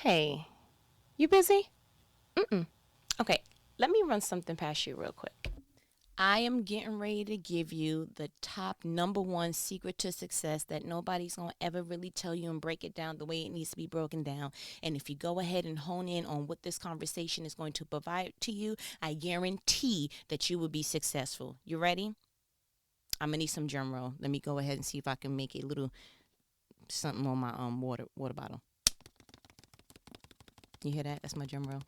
Hey, you busy? Mm-mm. Okay, let me run something past you real quick. I am getting ready to give you the top number one secret to success that nobody's going to ever really tell you and break it down the way it needs to be broken down. And if you go ahead and hone in on what this conversation is going to provide to you, I guarantee that you will be successful. You ready? I'm going to need some drum roll. Let me go ahead and see if I can make a little something on my water bottle. You hear that? That's my drum roll.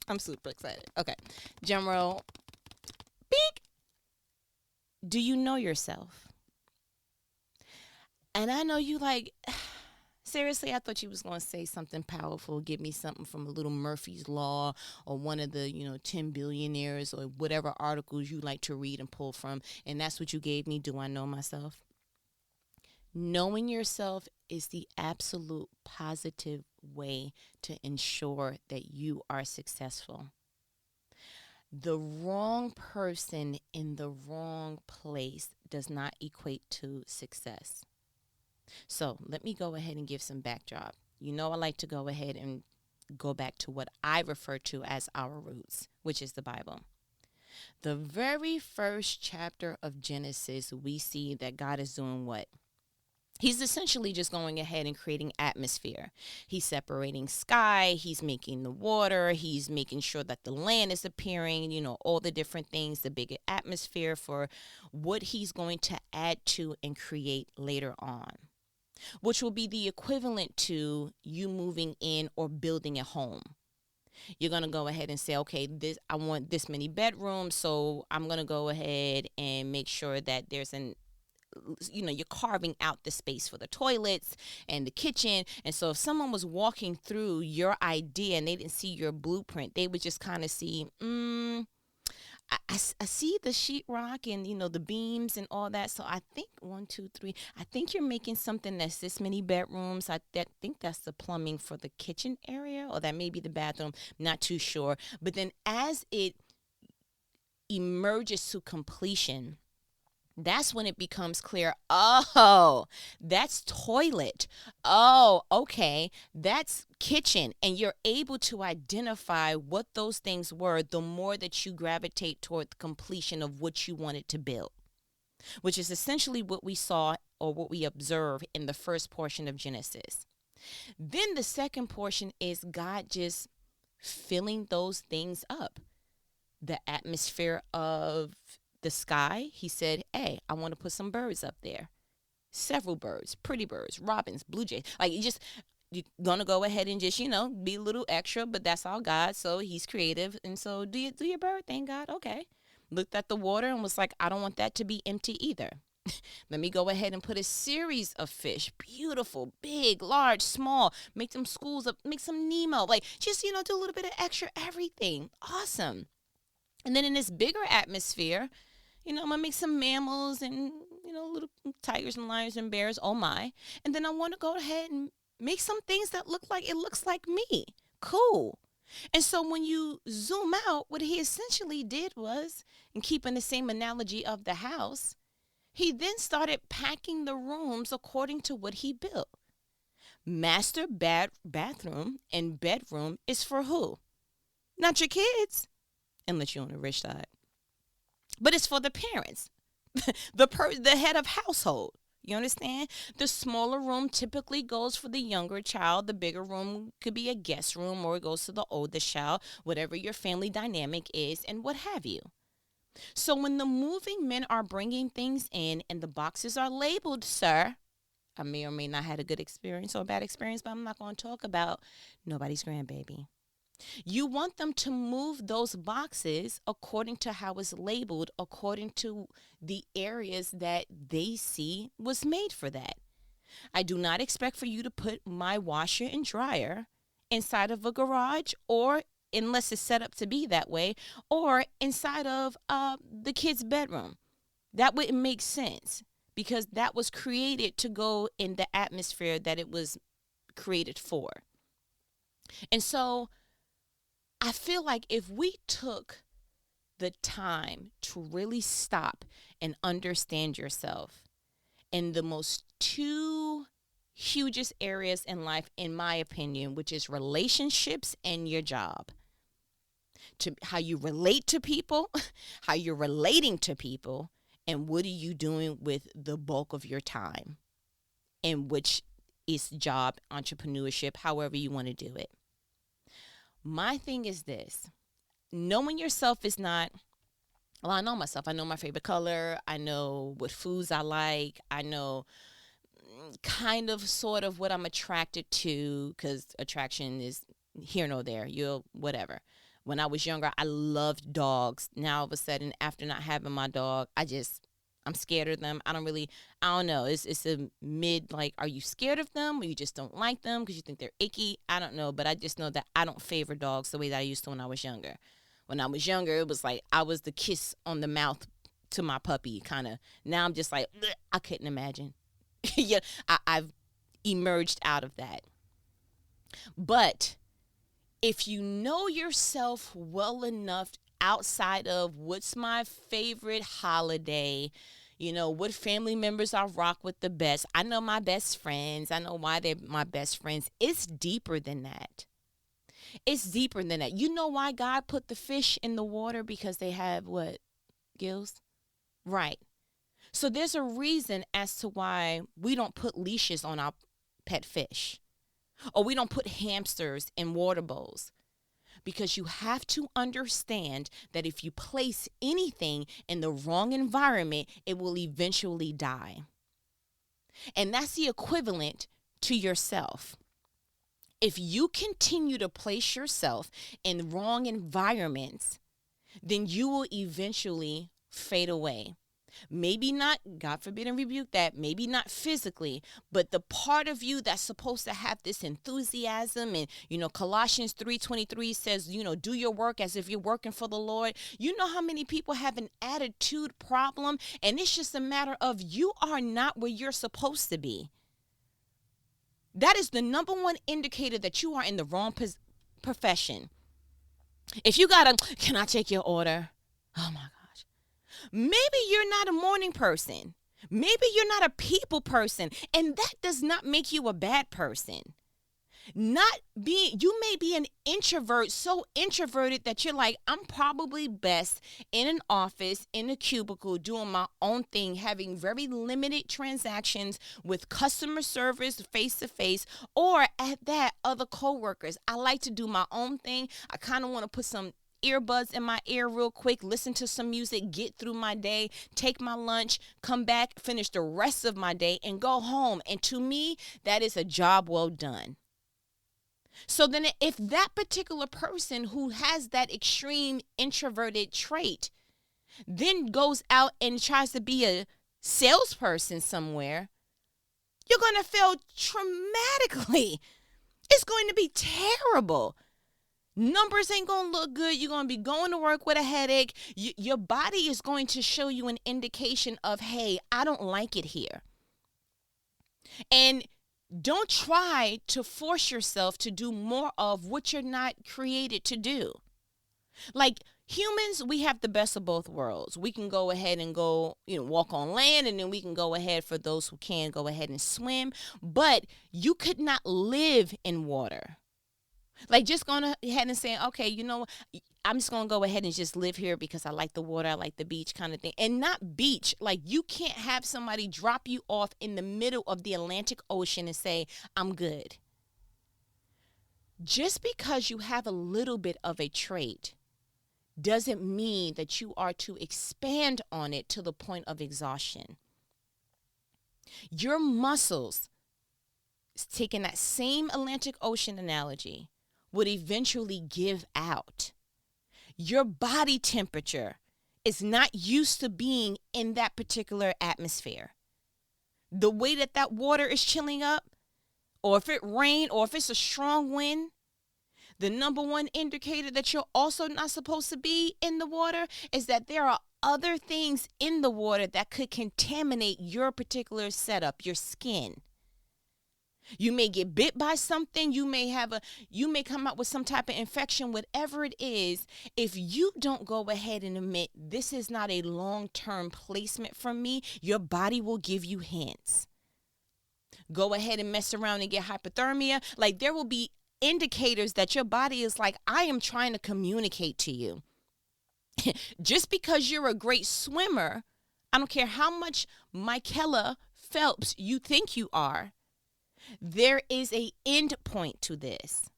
I'm super excited. Okay. Drum roll. Beep. Do you know yourself? And I know you like, seriously, I thought you was going to say something powerful, give me something from a little Murphy's Law or one of the, 10 billionaires or whatever articles you like to read and pull from. And that's what you gave me. Do I know myself? Knowing yourself is the absolute positive way to ensure that you are successful. The wrong person in the wrong place does not equate to success. So let me go ahead and give some backdrop. You know, I like to go ahead and go back to what I refer to as our roots, which is the Bible. The very first chapter of Genesis, we see that God is doing what? He's essentially just going ahead and creating atmosphere. He's separating sky, he's making the water, he's making sure that the land is appearing, all the different things, the bigger atmosphere for what he's going to add to and create later on, which will be the equivalent to you moving in or building a home. You're going to go ahead and say, okay, this I want this many bedrooms, so I'm going to go ahead and make sure that there's an you're carving out the space for the toilets and the kitchen. And so if someone was walking through your idea and they didn't see your blueprint, they would just kind of see, I see the sheetrock and the beams and all that. So I think one, two, three. I think you're making something that's this many bedrooms. Think that's the plumbing for the kitchen area, or that may be the bathroom. Not too sure. But then as it emerges to completion, that's when it becomes clear. Oh, that's toilet. Oh, okay. That's kitchen. And you're able to identify what those things were the more that you gravitate toward the completion of what you wanted to build, which is essentially what we saw or what we observe in the first portion of Genesis. Then the second portion is God just filling those things up. The atmosphere of the sky, he said, hey, I want to put some birds up there. Several birds, pretty birds, robins, blue jays. Like, you're going to go ahead and just, be a little extra, but that's all God. So he's creative. And so do your bird thing, God. Okay. Looked at the water and was like, I don't want that to be empty either. Let me go ahead and put a series of fish. Beautiful, big, large, small. Make some schools up, make some Nemo. Like, just, do a little bit of extra everything. Awesome. And then in this bigger atmosphere, I'm going to make some mammals and, little tigers and lions and bears. Oh, my. And then I want to go ahead and make some things that looks like me. Cool. And so when you zoom out, what he essentially did was, and keeping the same analogy of the house, he then started packing the rooms according to what he built. Master bathroom and bedroom is for who? Not your kids, unless you're on the rich side. But it's for the parents, the head of household. You understand? The smaller room typically goes for the younger child. The bigger room could be a guest room, or it goes to the oldest child, whatever your family dynamic is, and what have you. So when the moving men are bringing things in and the boxes are labeled, sir, I may or may not have had a good experience or a bad experience, but I'm not going to talk about nobody's grandbaby. You want them to move those boxes according to how it's labeled, according to the areas that they see was made for that. I do not expect for you to put my washer and dryer inside of a garage, or unless it's set up to be that way, or inside of the kid's bedroom. That wouldn't make sense, because that was created to go in the atmosphere that it was created for. And so I feel like if we took the time to really stop and understand yourself in the most two hugest areas in life, in my opinion, which is relationships and your job. To how you relate to people, how you're relating to people, and what are you doing with the bulk of your time, and which is job, entrepreneurship, however you want to do it. My thing is this: knowing yourself is not, well, I know myself. I know my favorite color. I know what foods I like. I know kind of sort of what I'm attracted to, because attraction is here nor there. You'll whatever. When I was younger, I loved dogs. Now all of a sudden, after not having my dog, I'm scared of them. I don't know. It's a mid, like, are you scared of them or you just don't like them because you think they're icky? I don't know, but I just know that I don't favor dogs the way that I used to when I was younger. When I was younger, it was like I was the kiss on the mouth to my puppy kind of. Now I'm just like, "Bleh," I couldn't imagine. Yeah, I've emerged out of that. But if you know yourself well enough outside of what's my favorite holiday, what family members I rock with the best. I know my best friends. I know why they're my best friends. It's deeper than that. It's deeper than that. You know why God put the fish in the water? Because they have what? Gills? Right. So there's a reason as to why we don't put leashes on our pet fish, or we don't put hamsters in water bowls. Because you have to understand that if you place anything in the wrong environment, it will eventually die. And that's the equivalent to yourself. If you continue to place yourself in wrong environments, then you will eventually fade away. Maybe not, God forbid and rebuke that, maybe not physically, but the part of you that's supposed to have this enthusiasm, and Colossians 3:23 says, do your work as if you're working for the Lord. You know how many people have an attitude problem, and it's just a matter of you are not where you're supposed to be. That is the number one indicator that you are in the wrong profession. If you can I take your order? Oh my gosh. Maybe you're not a morning person. Maybe you're not a people person. And that does not make you a bad person. You may be an introvert, so introverted that you're like, I'm probably best in an office, in a cubicle, doing my own thing, having very limited transactions with customer service face to face, or at that, other coworkers. I like to do my own thing. I kind of want to put some earbuds in my ear real quick, listen to some music, get through my day, take my lunch, come back, finish the rest of my day, and go home. And to me, that is a job well done. So then if that particular person who has that extreme introverted trait then goes out and tries to be a salesperson somewhere, you're going to fail dramatically. It's going to be terrible. Numbers ain't going to look good. You're going to be going to work with a headache. Your body is going to show you an indication of, hey, I don't like it here. And don't try to force yourself to do more of what you're not created to do. Like humans, we have the best of both worlds. We can go ahead and walk on land, and then we can go ahead, for those who can, go ahead and swim. But you could not live in water. Like just going ahead and saying, okay, I'm just going to go ahead and just live here because I like the water, I like the beach kind of thing. And not beach. Like you can't have somebody drop you off in the middle of the Atlantic Ocean and say, I'm good. Just because you have a little bit of a trait doesn't mean that you are to expand on it to the point of exhaustion. Your muscles, taking that same Atlantic Ocean analogy, would eventually give out. Your body temperature is not used to being in that particular atmosphere. The way that water is chilling up, or if it rained, or if it's a strong wind, the number one indicator that you're also not supposed to be in the water is that there are other things in the water that could contaminate your particular setup, your skin. You may get bit by something. You may come out with some type of infection, whatever it is. If you don't go ahead and admit this is not a long-term placement for me, your body will give you hints. Go ahead and mess around and get hypothermia. Like, there will be indicators that your body is like, I am trying to communicate to you. Just because you're a great swimmer, I don't care how much Michaela Phelps you think you are, there is a end point to this.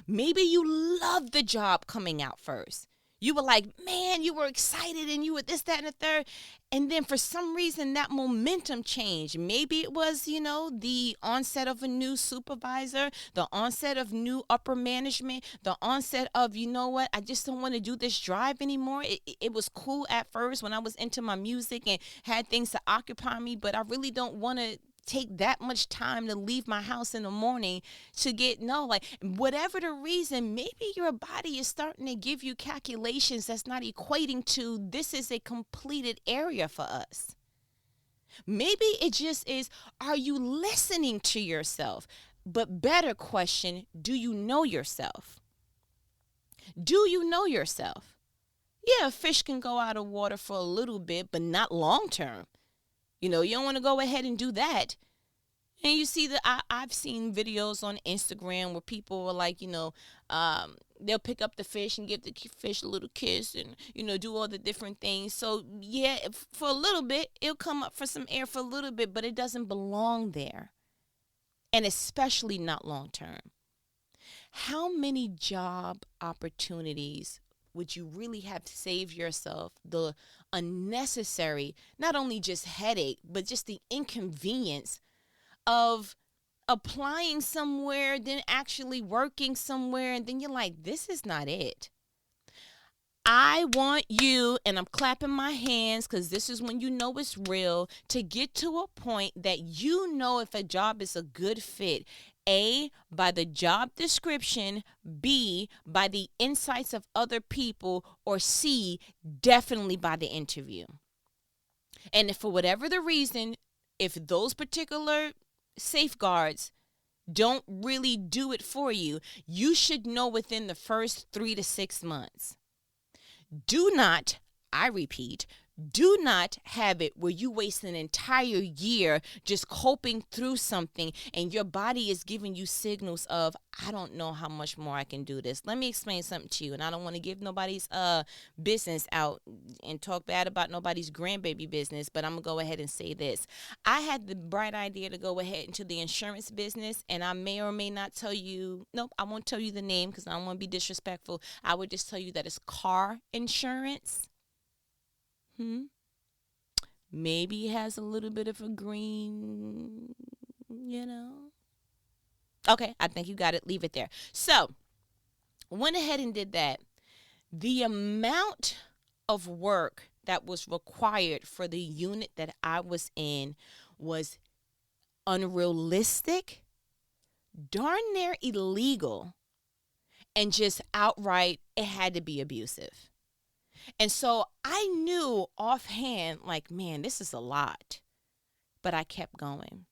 Maybe you love the job coming out first. You were like, man, you were excited and you were this, that, and the third. And then for some reason, that momentum changed. Maybe it was, the onset of a new supervisor, the onset of new upper management, the onset of, you know what, I just don't want to do this drive anymore. It was cool at first when I was into my music and had things to occupy me, but I really don't want to take that much time to leave my house in the morning to get whatever the reason. Maybe your body is starting to give you calculations that's not equating to this is a completed area for us. Maybe it just is, are you listening to yourself? But better question, do you know yourself? Do you know yourself? Yeah, a fish can go out of water for a little bit, but not long term. You don't want to go ahead and do that. And you see that I've seen videos on Instagram where people are like, they'll pick up the fish and give the fish a little kiss and, do all the different things. So, yeah, for a little bit, it'll come up for some air for a little bit, but it doesn't belong there. And especially not long term. How many job opportunities would you really have to save yourself the unnecessary, not only just headache, but just the inconvenience of applying somewhere, then actually working somewhere, and then you're like, this is not it. I want you, and I'm clapping my hands because this is when you know it's real, to get to a point that you know if a job is a good fit. A, by the job description, B, by the insights of other people, or C, definitely by the interview. And if for whatever the reason, if those particular safeguards don't really do it for you, you should know within the first 3 to 6 months. Do not, I repeat, do not have it where you waste an entire year just coping through something and your body is giving you signals of, I don't know how much more I can do this. Let me explain something to you, and I don't want to give nobody's business out and talk bad about nobody's grandbaby business, but I'm going to go ahead and say this. I had the bright idea to go ahead into the insurance business, and I may or may not tell you, nope, I won't tell you the name because I don't want to be disrespectful. I would just tell you that it's car insurance. Maybe it has a little bit of a green, Okay, I think you got it. Leave it there. So, went ahead and did that. The amount of work that was required for the unit that I was in was unrealistic, darn near illegal, and just outright, it had to be abusive. And so I knew offhand, like, man, this is a lot. But I kept going.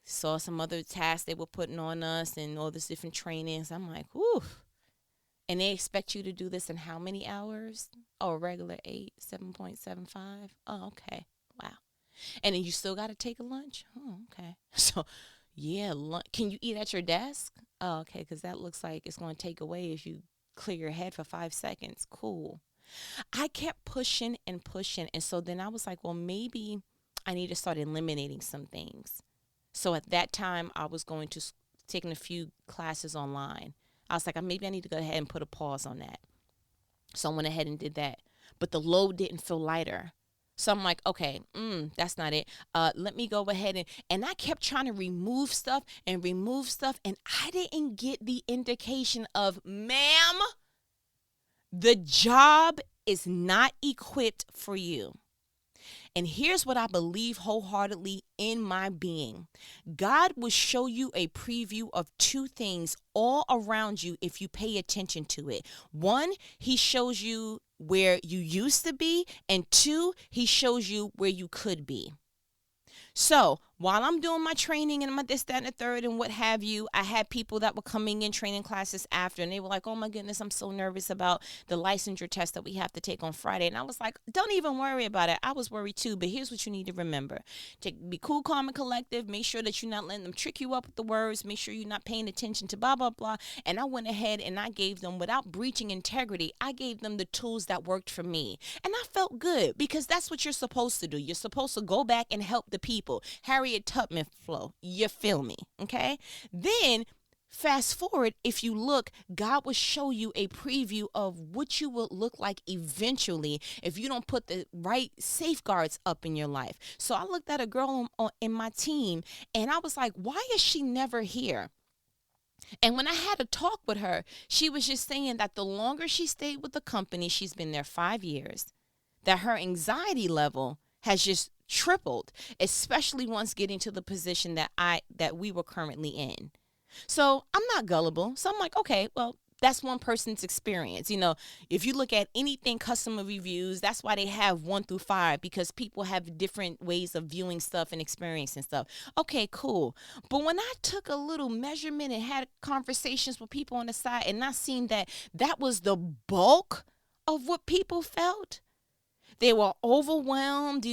Saw some other tasks they were putting on us and all this different trainings. I'm like, whew. And they expect you to do this in how many hours? Oh, a regular 8, 7.75. Oh, okay. Wow. And then you still got to take a lunch? Oh, okay. So, yeah, can you eat at your desk? Oh, okay, because that looks like it's going to take away if you clear your head for 5 seconds. Cool. I kept pushing and pushing. And so then I was like, well, maybe I need to start eliminating some things. So at that time, I was going to taking a few classes online. I was like, maybe I need to go ahead and put a pause on that. So I went ahead and did that. But the load didn't feel lighter. So I'm like, okay, that's not it. Let me go ahead and I kept trying to remove stuff. And I didn't get the indication of, ma'am, the job is not equipped for you. And here's what I believe wholeheartedly in my being. God will show you a preview of 2 things all around you if you pay attention to it. 1, he shows you where you used to be, and 2, he shows you where you could be. So while I'm doing my training and my this, that, and the third and what have you, I had people that were coming in training classes after, and they were like, oh my goodness, I'm so nervous about the licensure test that we have to take on Friday. And I was like, don't even worry about it. I was worried too, but here's what you need to remember. Be cool, calm, and collective. Make sure that you're not letting them trick you up with the words. Make sure you're not paying attention to blah, blah, blah. And I went ahead and I gave them, without breaching integrity, I gave them the tools that worked for me. And I felt good because that's what you're supposed to do. You're supposed to go back and help the people. Harriet Tubman flow. You feel me? Okay? Then fast forward, if you look, God will show you a preview of what you will look like eventually if you don't put the right safeguards up in your life. So I looked at a girl in my team and I was like, why is she never here? And when I had a talk with her, she was just saying that the longer she stayed with the company, she's been there 5 years, that her anxiety level has just tripled, especially once getting to the position that we were currently in. So I'm not gullible. So I'm like, okay, well, that's one person's experience. If you look at anything customer reviews, that's why they have 1 through 5, because people have different ways of viewing stuff and experiencing stuff. Okay, cool. But when I took a little measurement and had conversations with people on the side, and I seen that was the bulk of what people felt, they were overwhelmed,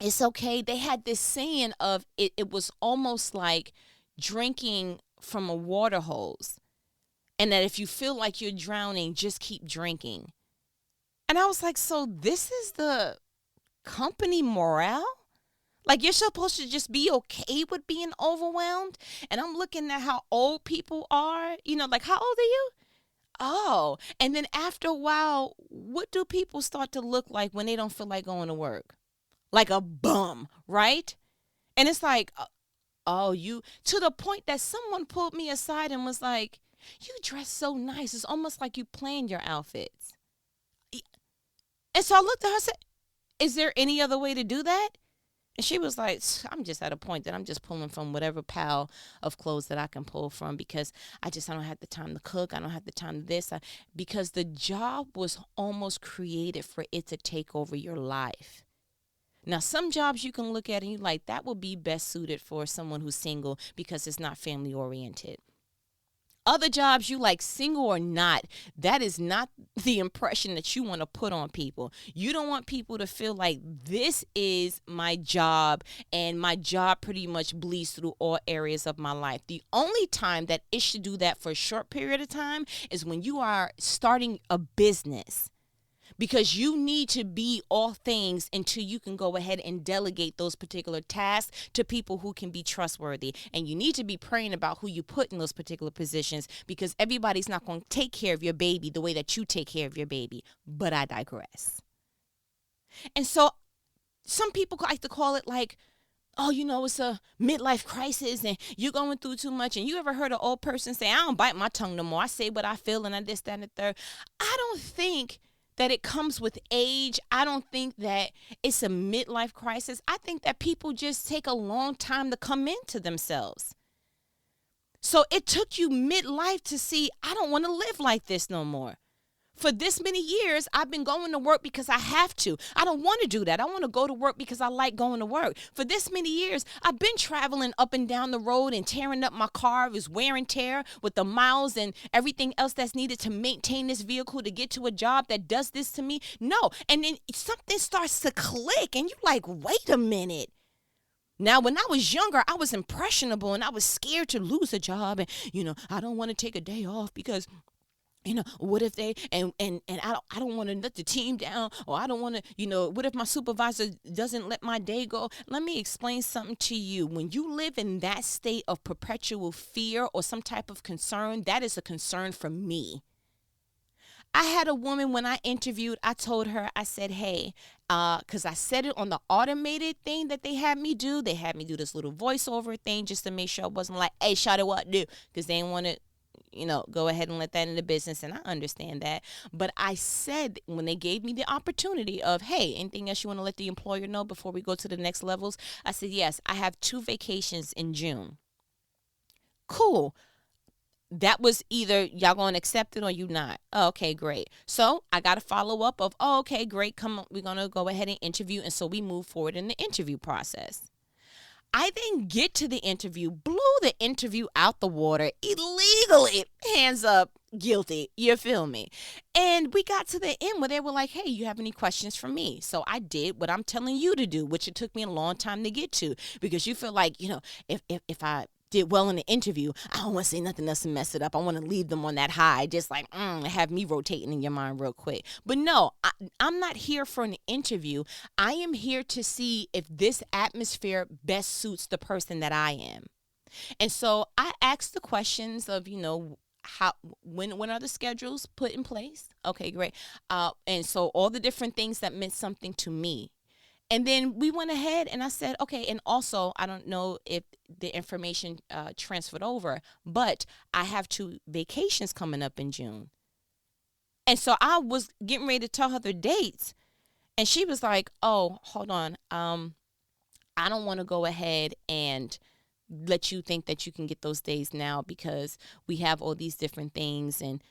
it's okay. They had this saying of it was almost like drinking from a water hose. And that if you feel like you're drowning, just keep drinking. And I was like, so this is the company morale? Like, you're supposed to just be okay with being overwhelmed? And I'm looking at how old people are, like, how old are you? Oh, and then after a while, what do people start to look like when they don't feel like going to work? Like a bum, right? And it's like, oh, you, to the point that someone pulled me aside and was like, you dress so nice. It's almost like you planned your outfits. And so I looked at her and said, is there any other way to do that? And she was like, I'm just at a point that I'm just pulling from whatever pile of clothes that I can pull from, because I don't have the time to cook. I don't have the time to this. Because the job was almost created for it to take over your life. Now, some jobs you can look at and you're like, that would be best suited for someone who's single because it's not family oriented. Other jobs, you like, single or not, that is not the impression that you want to put on people. You don't want people to feel like this is my job and my job pretty much bleeds through all areas of my life. The only time that it should do that for a short period of time is when you are starting a business. Because you need to be all things until you can go ahead and delegate those particular tasks to people who can be trustworthy. And you need to be praying about who you put in those particular positions, because everybody's not going to take care of your baby the way that you take care of your baby. But I digress. And so some people like to call it like, oh, it's a midlife crisis and you're going through too much. And you ever heard an old person say, I don't bite my tongue no more. I say what I feel and I this, that, and the third. I don't think that it comes with age. I don't think that it's a midlife crisis. I think that people just take a long time to come into themselves. So it took you midlife to see, I don't want to live like this no more. For this many years, I've been going to work because I have to. I don't want to do that. I want to go to work because I like going to work. For this many years, I've been traveling up and down the road and tearing up my car. It was wear and tear with the miles and everything else that's needed to maintain this vehicle to get to a job that does this to me. No. And then something starts to click and you're like, wait a minute. Now, when I was younger, I was impressionable and I was scared to lose a job. And, I don't want to take a day off because what if they, and I don't want to let the team down, or I don't want to, what if my supervisor doesn't let my day go? Let me explain something to you. When you live in that state of perpetual fear or some type of concern, that is a concern for me. I had a woman when I interviewed, I told her, I said, hey, because I said it on the automated thing that they had me do. They had me do this little voiceover thing just to make sure I wasn't like, hey, shawty, what do? Because they didn't want to, go ahead and let that in the business. And I understand that. But I said, when they gave me the opportunity of, hey, anything else you want to let the employer know before we go to the next levels? I said, yes, I have 2 vacations in June. Cool. That was either y'all going to accept it or you not. Oh, okay, great. So I got a follow up of, oh, okay, great. Come on, we're going to go ahead and interview. And so we move forward in the interview process. I didn't get to the interview, blew the interview out the water illegally, hands up, guilty. You feel me? And we got to the end where they were like, hey, you have any questions for me? So I did what I'm telling you to do, which it took me a long time to get to, because you feel like, if I did well in the interview, I don't want to say nothing else to mess it up. I want to leave them on that high, just like have me rotating in your mind real quick. But no, I'm not here for an interview. I am here to see if this atmosphere best suits the person that I am. And so I asked the questions of, how when are the schedules put in place? Okay, great. And so all the different things that meant something to me. And then we went ahead and I said, okay, and also, I don't know if the information transferred over, but I have 2 vacations coming up in June. And so I was getting ready to tell her the dates. And she was like, oh, hold on. I don't want to go ahead and let you think that you can get those days now, because we have all these different things, and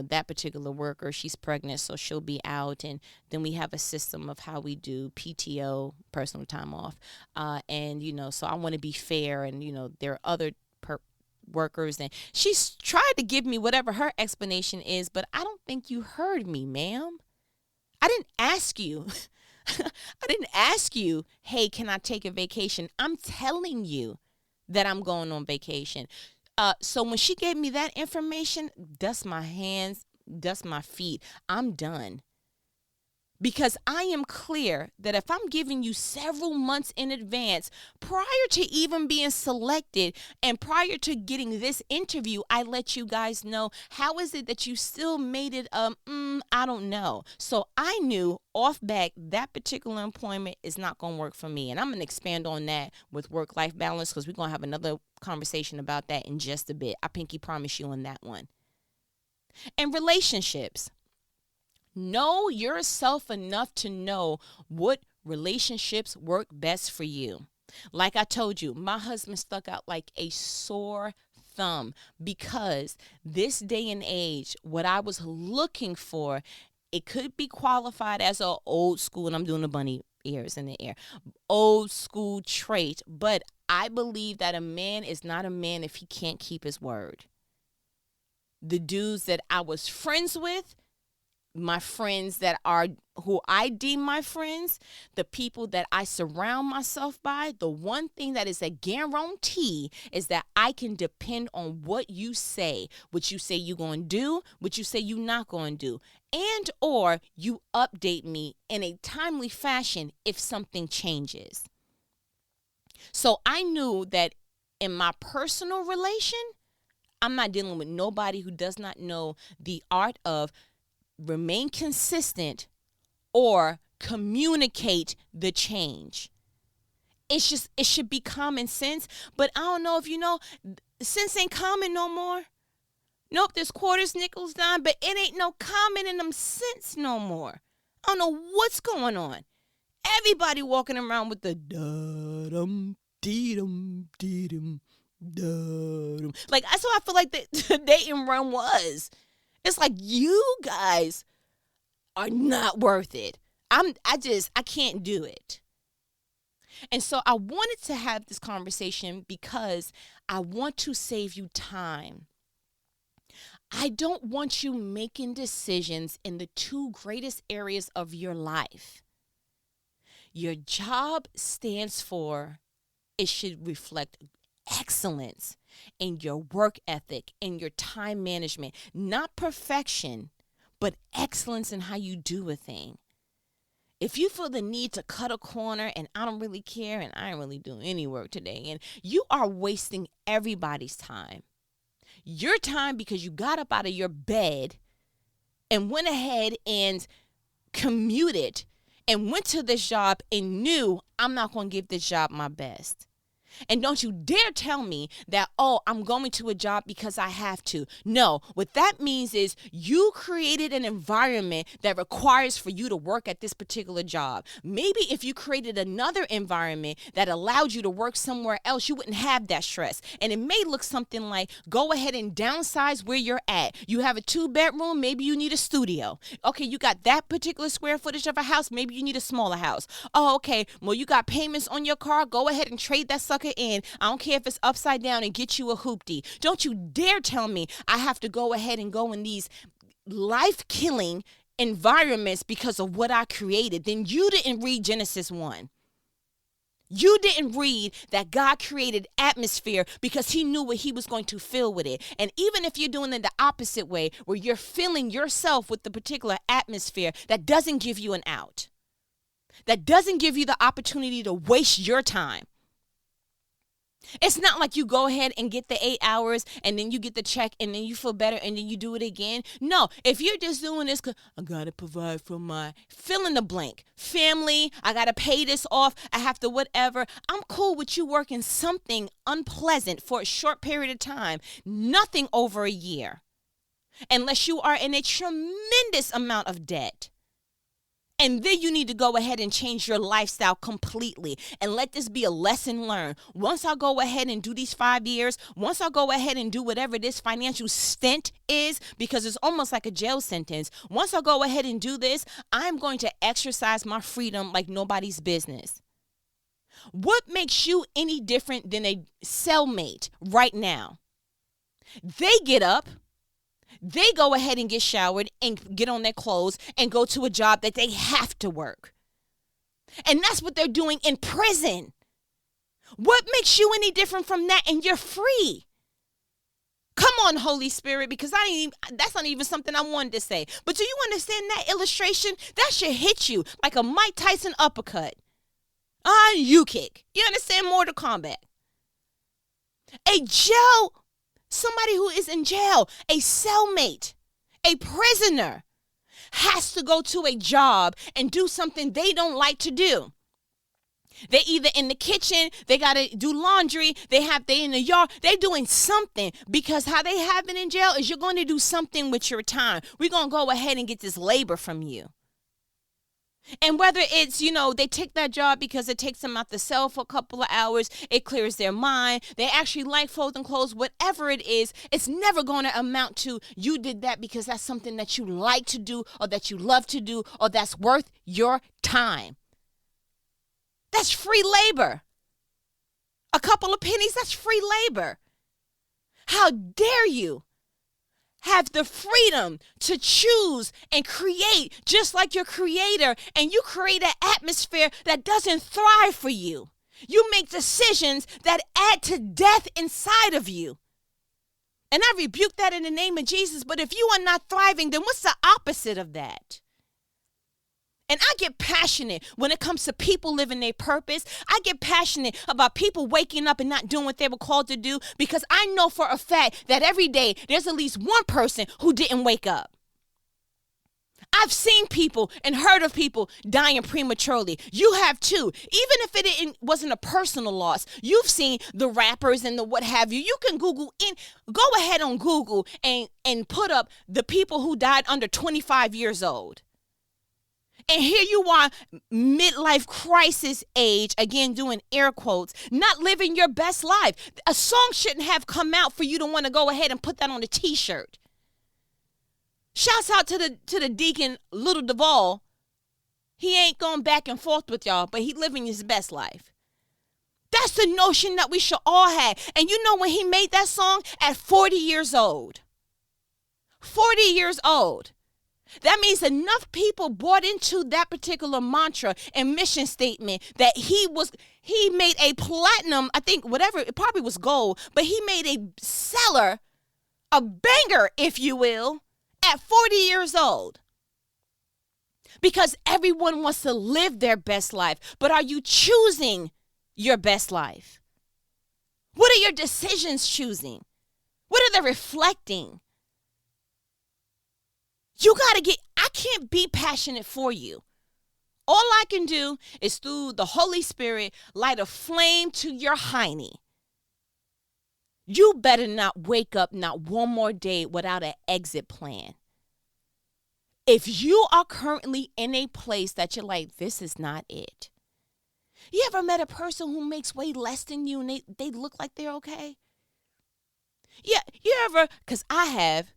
that particular worker, she's pregnant, so she'll be out, and then we have a system of how we do PTO, personal time off, and so I want to be fair, and there are other workers, and she's tried to give me whatever her explanation is, but I don't think you heard me, ma'am. I didn't ask you. I didn't ask you, hey, can I take a vacation? I'm telling you that I'm going on vacation. So when she gave me that information, dust my hands, dust my feet. I'm done. Because I am clear that if I'm giving you several months in advance, prior to even being selected and prior to getting this interview, I let you guys know, how is it that you still made it, I don't know. So I knew off back that particular employment is not going to work for me. And I'm going to expand on that with work-life balance, because we're going to have another conversation about that in just a bit. I pinky promise you on that one. And relationships. Know yourself enough to know what relationships work best for you. Like I told you, my husband stuck out like a sore thumb, because this day and age, what I was looking for, it could be qualified as an old school, and I'm doing the bunny ears in the air, old school trait, but I believe that a man is not a man if he can't keep his word. The dudes that I was friends with, my friends that are who I deem my friends, the people that I surround myself by, the one thing that is a guarantee is that I can depend on what you say you're going to do, what you say you're not going to do, and or you update me in a timely fashion if something changes. So I knew that in my personal relation, I'm not dealing with nobody who does not know the art of remain consistent or communicate the change. It should be common sense, but I don't know if sense ain't common no more. Nope, there's quarters, nickels, dime, but it ain't no common in them cents no more. I don't know what's going on. Everybody walking around with the da-dum, dee-dum, dee-dum, da-dum. Like, that's what I feel like the dating run was. It's like, you guys are not worth it. I can't do it. And so I wanted to have this conversation because I want to save you time. I don't want you making decisions in the 2 greatest areas of your life. Your job stands for, it should reflect excellence in your work ethic, in your time management, not perfection, but excellence in how you do a thing. If you feel the need to cut a corner and I don't really care and I ain't really doing any work today, and you are wasting everybody's time. Your time, because you got up out of your bed and went ahead and commuted and went to this job and knew I'm not going to give this job my best. And don't you dare tell me that, oh, I'm going to a job because I have to. No, what that means is you created an environment that requires for you to work at this particular job. Maybe if you created another environment that allowed you to work somewhere else, you wouldn't have that stress. And it may look something like, go ahead and downsize where you're at. You have a 2-bedroom, maybe you need a studio. Okay, you got that particular square footage of a house, maybe you need a smaller house. Oh, okay, well, you got payments on your car, go ahead and trade that sucker it in. I don't care if it's upside down and get you a hoopty. Don't you dare tell me I have to go ahead and go in these life-killing environments because of what I created. Then you didn't read Genesis 1. You didn't read that God created atmosphere because he knew what he was going to fill with it. And even if you're doing it the opposite way, where you're filling yourself with the particular atmosphere, that doesn't give you an out. That doesn't give you the opportunity to waste your time. It's not like you go ahead and get the 8 hours and then you get the check and then you feel better and then you do it again. No, if you're just doing this, 'cause I got to provide for my fill in the blank family, I got to pay this off, I have to whatever. I'm cool with you working something unpleasant for a short period of time, nothing over a year, unless you are in a tremendous amount of debt. And then you need to go ahead and change your lifestyle completely and let this be a lesson learned. Once I go ahead and do these 5 years, once I go ahead and do whatever this financial stint is, because it's almost like a jail sentence. Once I go ahead and do this, I'm going to exercise my freedom like nobody's business. What makes you any different than a cellmate right now? They get up. They go ahead and get showered and get on their clothes and go to a job that they have to work. And that's what they're doing in prison. What makes you any different from that? And you're free. Come on, Holy Spirit, because that's not even something I wanted to say. But do you understand that illustration? That should hit you like a Mike Tyson uppercut. You kick. You understand? Mortal Kombat. Somebody who is in jail, a cellmate, a prisoner, has to go to a job and do something they don't like to do. They either in the kitchen, they got to do laundry, they in the yard, they're doing something, because how they have it in jail is you're going to do something with your time. We're going to go ahead and get this labor from you. And whether it's, they take that job because it takes them out the cell for a couple of hours, it clears their mind, they actually like folding clothes, whatever it is, it's never going to amount to you did that because that's something that you like to do or that you love to do or that's worth your time. That's free labor. A couple of pennies, that's free labor. How dare you have the freedom to choose and create just like your creator, and you create an atmosphere that doesn't thrive for you. You make decisions that add to death inside of you. And I rebuke that in the name of Jesus. But if you are not thriving, then what's the opposite of that? And I get passionate when it comes to people living their purpose. I get passionate about people waking up and not doing what they were called to do, because I know for a fact that every day there's at least one person who didn't wake up. I've seen people and heard of people dying prematurely. You have too. Even if it wasn't a personal loss, you've seen the rappers and the what have you. You can go ahead on Google and put up the people who died under 25 years old. And here you are, midlife crisis age, again, doing air quotes, not living your best life. A song shouldn't have come out for you to want to go ahead and put that on a t-shirt. Shouts out to the deacon, Little Duval. He ain't going back and forth with y'all, but he living his best life. That's the notion that we should all have. And you know when he made that song? At 40 years old. 40 years old. That means enough people bought into that particular mantra and mission statement that he made a platinum, I think whatever, it probably was gold, but he made a seller, a banger, if you will, at 40 years old. Because everyone wants to live their best life, but are you choosing your best life? What are your decisions choosing? What are they reflecting? I can't be passionate for you. All I can do is through the Holy Spirit light a flame to your hiney. You better not wake up not one more day without an exit plan. If you are currently in a place that you're like, this is not it. You ever met a person who makes way less than you and they look like they're okay? Yeah, you ever, because I have,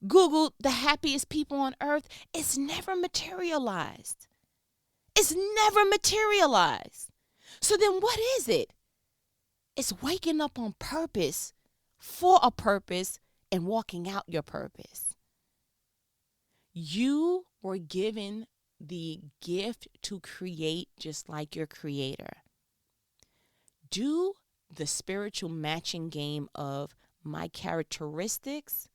Googled the happiest people on earth. It's never materialized. It's never materialized. So then what is it? It's waking up on purpose, for a purpose, and walking out your purpose. You were given the gift to create just like your creator. Do the spiritual matching game of my characteristics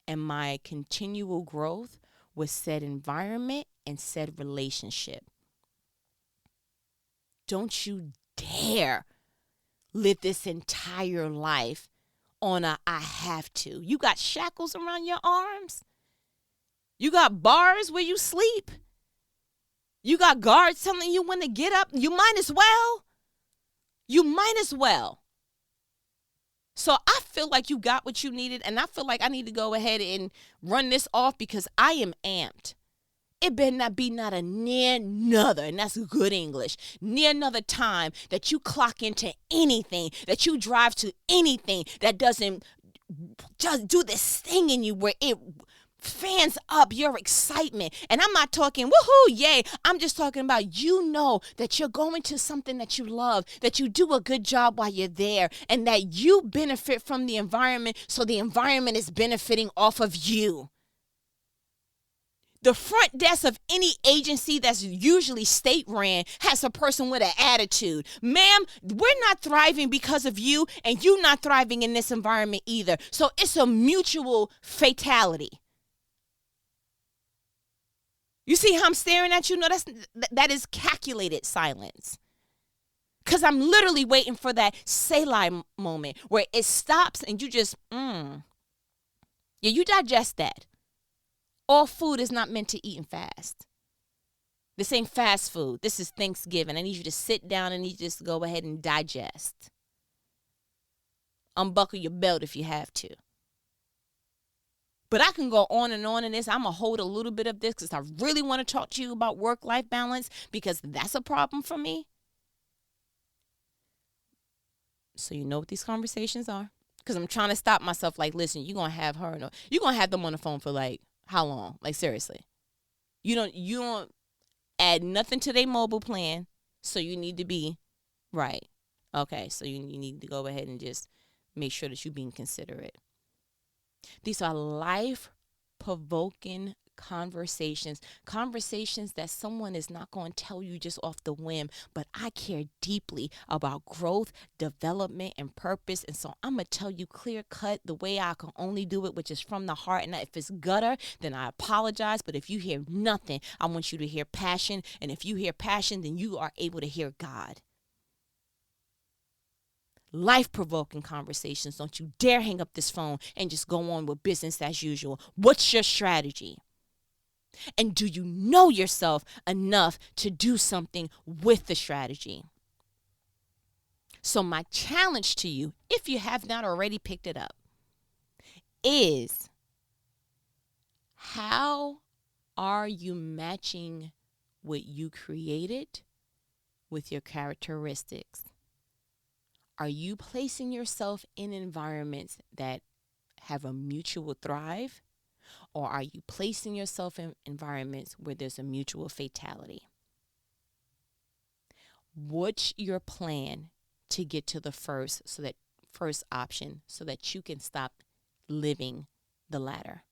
and my continual growth with said environment and said relationship. Don't you dare live this entire life on a I have to. You got shackles around your arms. You got bars where you sleep. You got guards telling you when to get up. You might as well. You might as well. So I feel like you got what you needed, and I feel like I need to go ahead and run this off because I am amped. It better not be not a near another, and that's good English, near another time that you clock into anything, that you drive to anything that doesn't just do this thing in you where it fans up your excitement. And I'm not talking woohoo, yay. I'm just talking about that you're going to something that you love, that you do a good job while you're there, and that you benefit from the environment, so the environment is benefiting off of you. The front desk of any agency that's usually state ran has a person with an attitude. Ma'am, we're not thriving because of you, and you not thriving in this environment either. So it's a mutual fatality. You see how I'm staring at you? No, that is calculated silence. Because I'm literally waiting for that Selah moment where it stops and you just, Yeah, you digest that. All food is not meant to eat and fast. This ain't fast food. This is Thanksgiving. I need you to sit down and you just go ahead and digest. Unbuckle your belt if you have to. But I can go on and on in this. I'm going to hold a little bit of this because I really want to talk to you about work-life balance because that's a problem for me. So you know what these conversations are? Because I'm trying to stop myself like, listen, you're going to have her. You're going to have them on the phone for like, how long? Like, seriously. You don't add nothing to their mobile plan, so you need to be right. Okay, so you need to go ahead and just make sure that you're being considerate. These are life-provoking conversations that someone is not going to tell you just off the whim, but I care deeply about growth, development, and purpose, and so I'm going to tell you clear-cut the way I can only do it, which is from the heart, and if it's gutter, then I apologize, but if you hear nothing, I want you to hear passion, and if you hear passion, then you are able to hear God. Life-provoking conversations. Don't you dare hang up this phone and just go on with business as usual. What's your strategy? And do you know yourself enough to do something with the strategy? So my challenge to you, if you have not already picked it up, is how are you matching what you created with your characteristics? Are you placing yourself in environments that have a mutual thrive? Or are you placing yourself in environments where there's a mutual fatality? What's your plan to get to the first option so that you can stop living the latter?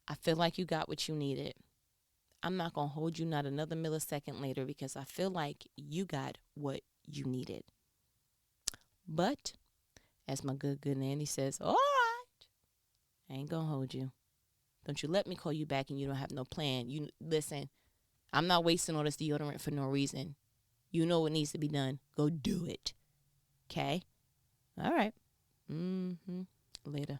I feel like you got what you needed. I'm not going to hold you not another millisecond later because I feel like you got what you needed. But as my good Nanny says, all right, I ain't gonna hold you. Don't you let me call you back and you don't have no plan. You listen, I'm not wasting all this deodorant for no reason. You know what needs to be done. Go do it. Okay? All right. Later.